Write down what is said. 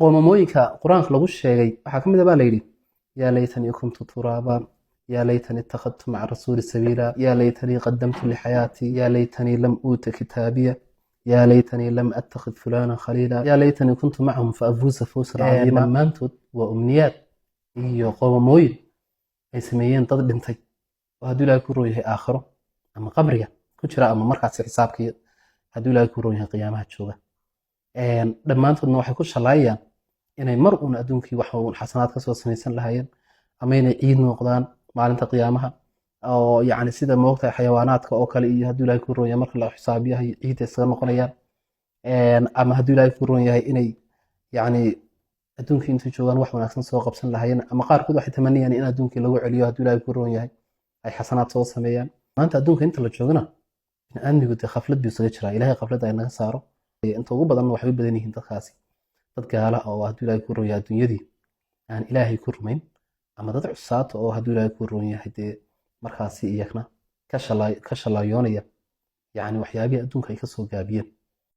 qoomamooyinka qur-aanka lagu sheegay waxaa ka mid a baa layidhi yaa laytanii kuntu turaaba yaa laytanii ittakhadtu maca rasuuli sabiila yaa laytanii qaddamtu lixayaatii yaa laytanii lam uuta kitaabiya yaa laytanii lam attakhid fulaanan khaliila yaa laytanii kuntu macahum fa afuuza fawsan cadiima dhammaantood waa umniyaad iyo qoomamooyin ay sameeyeen dad dhintay oo hadduu ilaahay ku roon yahay aakhiro ama qabriga ku jira ama markaasi xisaabkii hadduu ilaahay ku roon yahay qiyaamaha jooga dhammaantoodna waxay ku shalaayayaan inay mar uun adduunkii wax uun xasanaad kasoo samaysan lahaayeen ama inay ciid noqdaan maalinta qiyaamaha oo yacni sida moogtahay xayawaanaadka oo kale iyo hadduu ilaahay ku roon yahay marka la xisaabiyahay ciidda isaga noqonayaan ama hadduu ilaahay ku roon yahay inay yacni adduunkii intay joogaan wax wanaagsan soo qabsan lahaayeen ama qaarkood waxay tamanayaan in adduunkii lagu celiyo hadduu ilaahay ku roon yahay ay xasanaad soo sameeyaan maanta adduunka inta la joogana bini'aadmigu dee khaflad buu isaga jiraa ilaahay khafladda ay naga saaro inta ugu badanna waxay u badan yihiin dadkaasi dad gaala oo hadduu ilaahay ku roon yahay adduunyadii aan ilaahay ku rumayn ama dad cusaata oo hadduu ilaahay ku roon yahay dee markaasi iyagna ka shalaayoonaya yacni waxyaabihii adduunka ay ka soo gaabiyeen